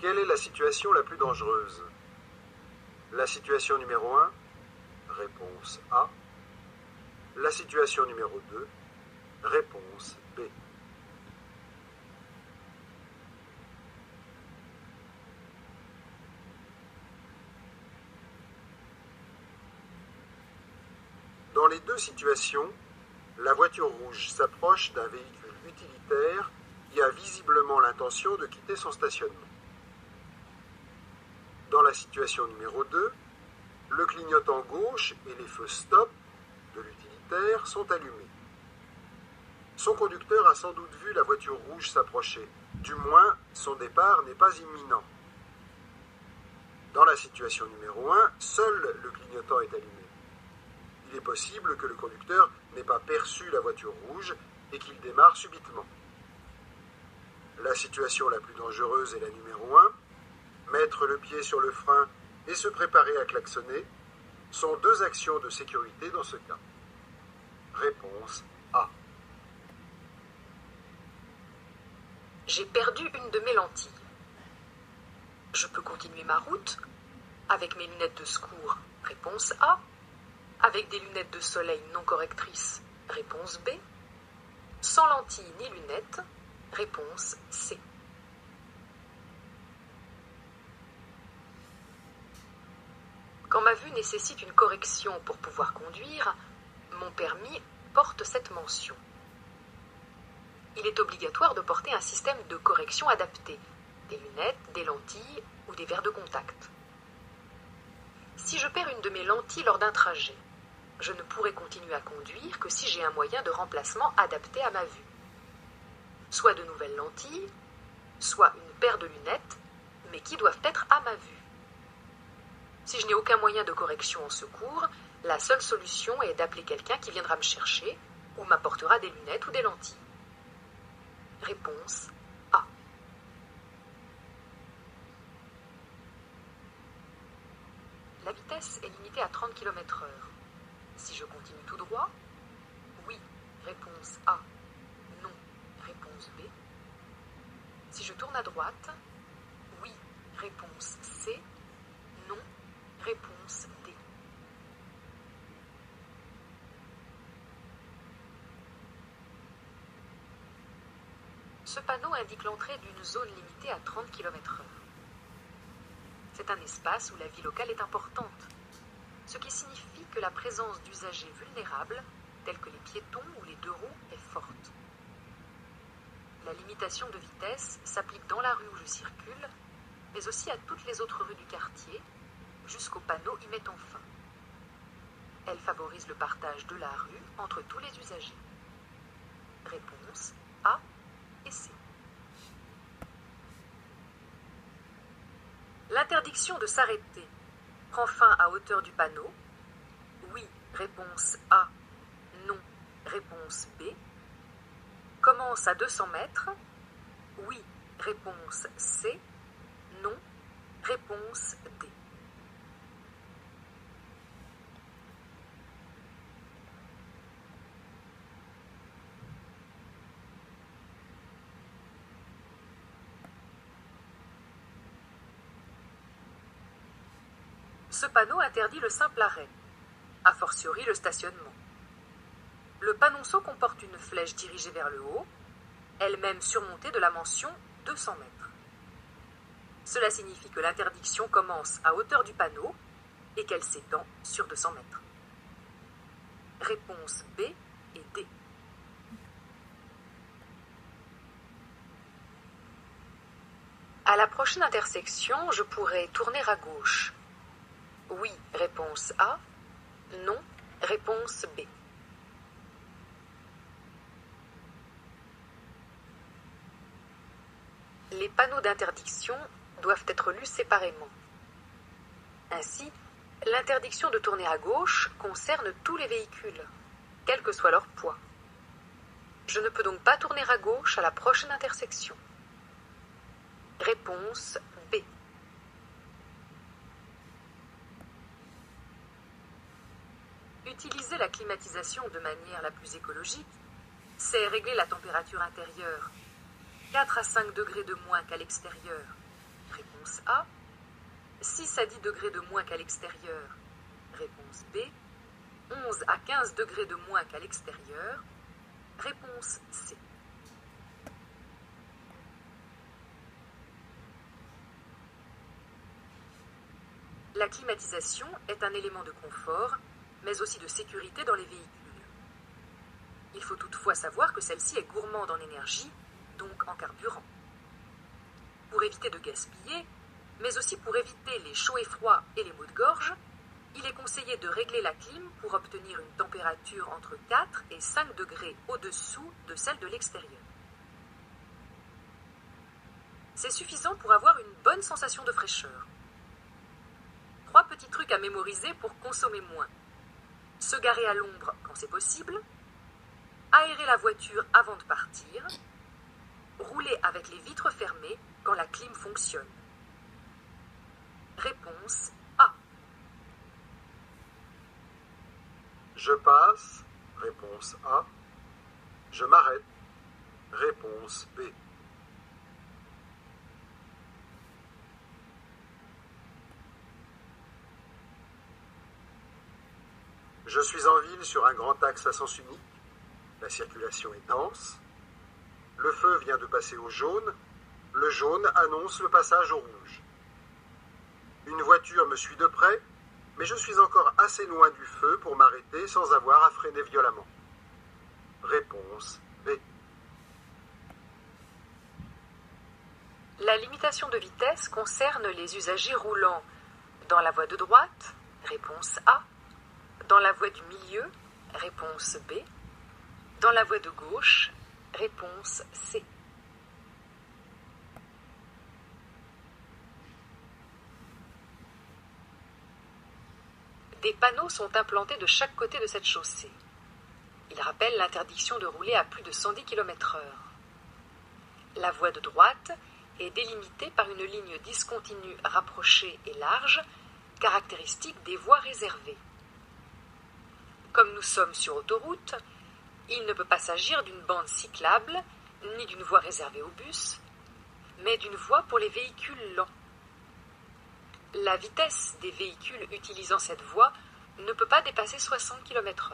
Quelle est la situation la plus dangereuse? La situation numéro 1, réponse A. La situation numéro 2, réponse B. Dans les deux situations, la voiture rouge s'approche d'un véhicule utilitaire qui a visiblement l'intention de quitter son stationnement. Dans la situation numéro 2, le clignotant gauche et les feux stop de l'utilitaire sont allumés. Son conducteur a sans doute vu la voiture rouge s'approcher. Du moins, son départ n'est pas imminent. Dans la situation numéro 1, seul le clignotant est allumé. Il est possible que le conducteur n'ait pas perçu la voiture rouge et qu'il démarre subitement. La situation la plus dangereuse est la numéro 1. Mettre le pied sur le frein et se préparer à klaxonner sont deux actions de sécurité dans ce cas. Réponse A. J'ai perdu une de mes lentilles. Je peux continuer ma route avec mes lunettes de secours. Réponse A. Avec des lunettes de soleil non correctrices. Réponse B. Sans lentilles ni lunettes. Réponse C. Quand ma vue nécessite une correction pour pouvoir conduire, mon permis porte cette mention. Il est obligatoire de porter un système de correction adapté, des lunettes, des lentilles ou des verres de contact. Si je perds une de mes lentilles lors d'un trajet, je ne pourrai continuer à conduire que si j'ai un moyen de remplacement adapté à ma vue. Soit de nouvelles lentilles, soit une paire de lunettes, mais qui doivent être à ma vue. Si je n'ai aucun moyen de correction en secours, la seule solution est d'appeler quelqu'un qui viendra me chercher ou m'apportera des lunettes ou des lentilles. Réponse A. La vitesse est limitée à 30 km/h. Si je continue tout droit, oui, réponse A. Non, réponse B. Si je tourne à droite, oui, réponse C. Non, réponse D. Ce panneau indique l'entrée d'une zone limitée à 30 km/h. C'est un espace où la vie locale est importante, ce qui signifie que la présence d'usagers vulnérables, tels que les piétons ou les deux roues, est forte. La limitation de vitesse s'applique dans la rue où je circule, mais aussi à toutes les autres rues du quartier, jusqu'au panneau y mettant fin. Elle favorise le partage de la rue entre tous les usagers. Réponse A et C. L'interdiction de s'arrêter prend fin à hauteur du panneau. Oui, réponse A. Non, réponse B. Commence à 200 mètres. Oui, réponse C. Non, réponse D. Ce panneau interdit le simple arrêt, a fortiori le stationnement. Le panonceau comporte une flèche dirigée vers le haut, elle-même surmontée de la mention 200 mètres. Cela signifie que l'interdiction commence à hauteur du panneau et qu'elle s'étend sur 200 mètres. Réponse B et D. À la prochaine intersection, je pourrai tourner à gauche. Oui, réponse A. Non, réponse B. Les panneaux d'interdiction doivent être lus séparément. Ainsi, l'interdiction de tourner à gauche concerne tous les véhicules, quel que soit leur poids. Je ne peux donc pas tourner à gauche à la prochaine intersection. Réponse B. Utiliser la climatisation de manière la plus écologique, c'est régler la température intérieure, 4 à 5 degrés de moins qu'à l'extérieur, Réponse A. 6 à 10 degrés de moins qu'à l'extérieur. Réponse B. 11 à 15 degrés de moins qu'à l'extérieur. Réponse C. La climatisation est un élément de confort, mais aussi de sécurité dans les véhicules. Il faut toutefois savoir que celle-ci est gourmande en énergie, donc en carburant. Pour éviter de gaspiller, mais aussi pour éviter les chauds et froids et les maux de gorge, il est conseillé de régler la clim pour obtenir une température entre 4 et 5 degrés au-dessous de celle de l'extérieur. C'est suffisant pour avoir une bonne sensation de fraîcheur. 3 petits trucs à mémoriser pour consommer moins. Se garer à l'ombre quand c'est possible, aérer la voiture avant de partir, rouler avec les vitres fermées quand la clim fonctionne. Réponse A. Je passe. Réponse A. Je m'arrête. Réponse B. Je suis en ville sur un grand axe à sens unique. La circulation est dense. Le feu vient de passer au jaune. Le jaune annonce le passage au rouge. Une voiture me suit de près, mais je suis encore assez loin du feu pour m'arrêter sans avoir à freiner violemment. Réponse B. La limitation de vitesse concerne les usagers roulant dans la voie de droite, réponse A, dans la voie du milieu, réponse B, dans la voie de gauche, réponse C. Des panneaux sont implantés de chaque côté de cette chaussée. Ils rappellent l'interdiction de rouler à plus de 110 km/h. La voie de droite est délimitée par une ligne discontinue rapprochée et large, caractéristique des voies réservées. Comme nous sommes sur autoroute, il ne peut pas s'agir d'une bande cyclable, ni d'une voie réservée aux bus, mais d'une voie pour les véhicules lents. La vitesse des véhicules utilisant cette voie ne peut pas dépasser 60 km/h.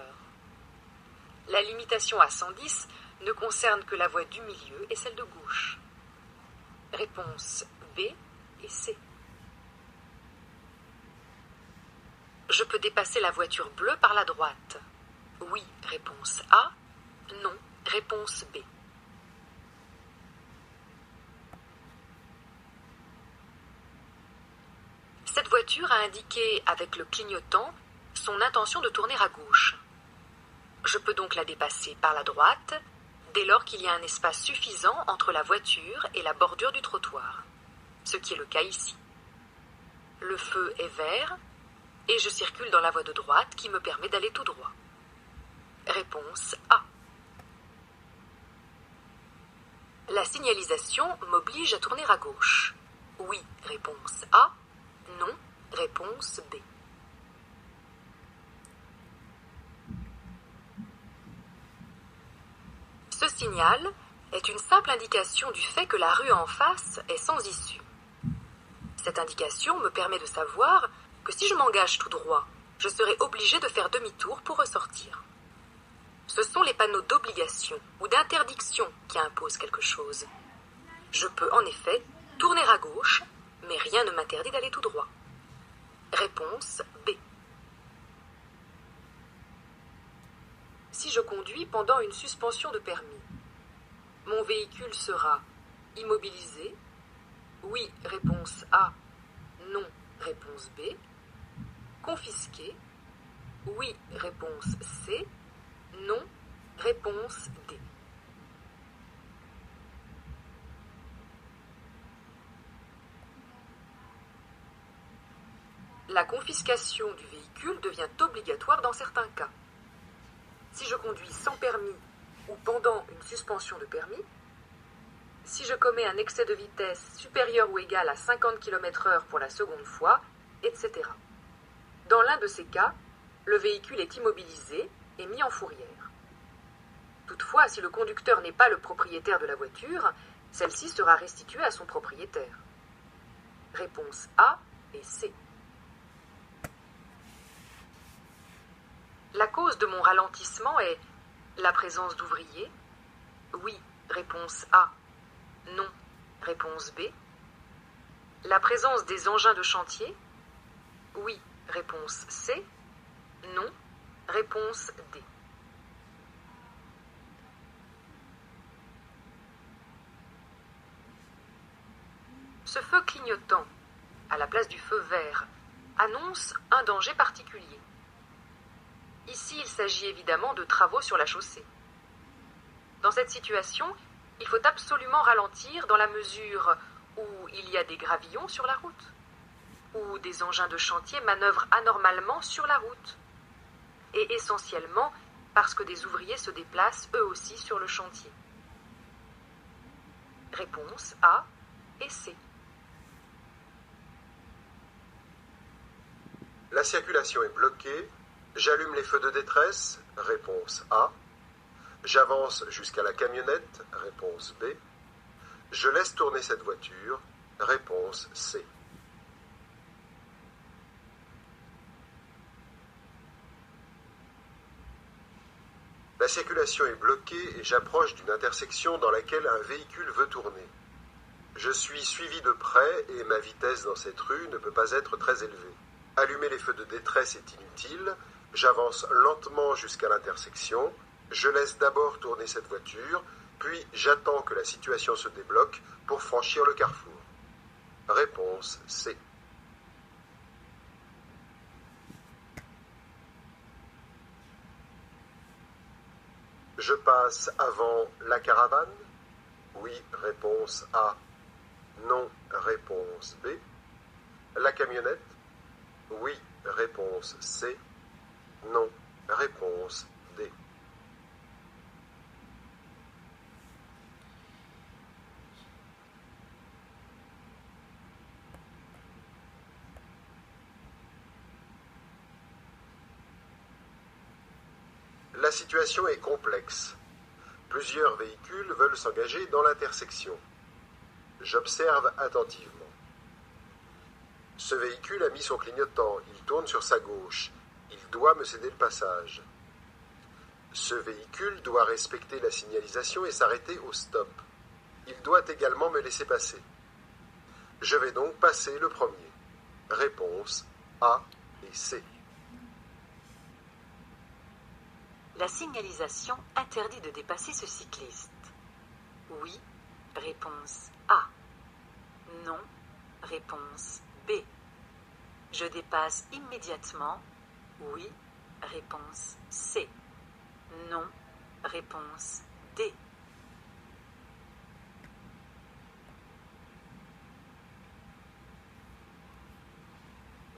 La limitation à 110 ne concerne que la voie du milieu et celle de gauche. Réponse B et C. Je peux dépasser la voiture bleue par la droite. Oui, réponse A. Non, réponse B. Cette voiture a indiqué avec le clignotant son intention de tourner à gauche. Je peux donc la dépasser par la droite dès lors qu'il y a un espace suffisant entre la voiture et la bordure du trottoir, ce qui est le cas ici. Le feu est vert et je circule dans la voie de droite qui me permet d'aller tout droit. Réponse A. La signalisation m'oblige à tourner à gauche. Oui, réponse A. Non, réponse B. Ce signal est une simple indication du fait que la rue en face est sans issue. Cette indication me permet de savoir que si je m'engage tout droit, je serai obligé de faire demi-tour pour ressortir. Ce sont les panneaux d'obligation ou d'interdiction qui imposent quelque chose. Je peux en effet tourner à gauche, mais rien ne m'interdit d'aller tout droit. Réponse B. Si je conduis pendant une suspension de permis, mon véhicule sera immobilisé. Oui, réponse A. Non, réponse B. Confisqué. Oui, réponse C. Non, réponse D. La confiscation du véhicule devient obligatoire dans certains cas. Si je conduis sans permis ou pendant une suspension de permis, si je commets un excès de vitesse supérieur ou égal à 50 km/h pour la seconde fois, etc. Dans l'un de ces cas, le véhicule est immobilisé et mis en fourrière. Toutefois, si le conducteur n'est pas le propriétaire de la voiture, celle-ci sera restituée à son propriétaire. Réponse A et C. La cause de mon ralentissement est la présence d'ouvriers? Oui, réponse A. Non, réponse B. La présence des engins de chantier? Oui, réponse C. Non, réponse D. Ce feu clignotant, à la place du feu vert, annonce un danger particulier. Ici, il s'agit évidemment de travaux sur la chaussée. Dans cette situation, il faut absolument ralentir dans la mesure où il y a des gravillons sur la route, où des engins de chantier manœuvrent anormalement sur la route, et essentiellement parce que des ouvriers se déplacent eux aussi sur le chantier. Réponse A et C. La circulation est bloquée. J'allume les feux de détresse. Réponse A. J'avance jusqu'à la camionnette. Réponse B. Je laisse tourner cette voiture. Réponse C. La circulation est bloquée et j'approche d'une intersection dans laquelle un véhicule veut tourner. Je suis suivi de près et ma vitesse dans cette rue ne peut pas être très élevée. Allumer les feux de détresse est inutile. J'avance lentement jusqu'à l'intersection. Je laisse d'abord tourner cette voiture, puis j'attends que la situation se débloque pour franchir le carrefour. Réponse C. Je passe avant la caravane? Oui, réponse A. Non, réponse B. La camionnette? Oui, réponse C. Non, réponse D. La situation est complexe. Plusieurs véhicules veulent s'engager dans l'intersection. J'observe attentivement. Ce véhicule a mis son clignotant, il tourne sur sa gauche. Il doit me céder le passage. Ce véhicule doit respecter la signalisation et s'arrêter au stop. Il doit également me laisser passer. Je vais donc passer le premier. Réponse A et C. La signalisation interdit de dépasser ce cycliste. Oui, réponse A. Non, réponse B. Je dépasse immédiatement. Oui, réponse C. Non, réponse D.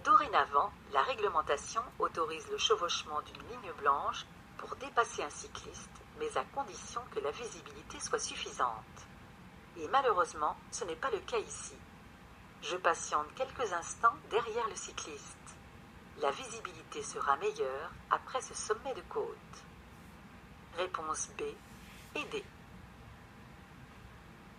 Dorénavant, la réglementation autorise le chevauchement d'une ligne blanche pour dépasser un cycliste, mais à condition que la visibilité soit suffisante. Et malheureusement, ce n'est pas le cas ici. Je patiente quelques instants derrière le cycliste. La visibilité sera meilleure après ce sommet de côte. Réponse B et D.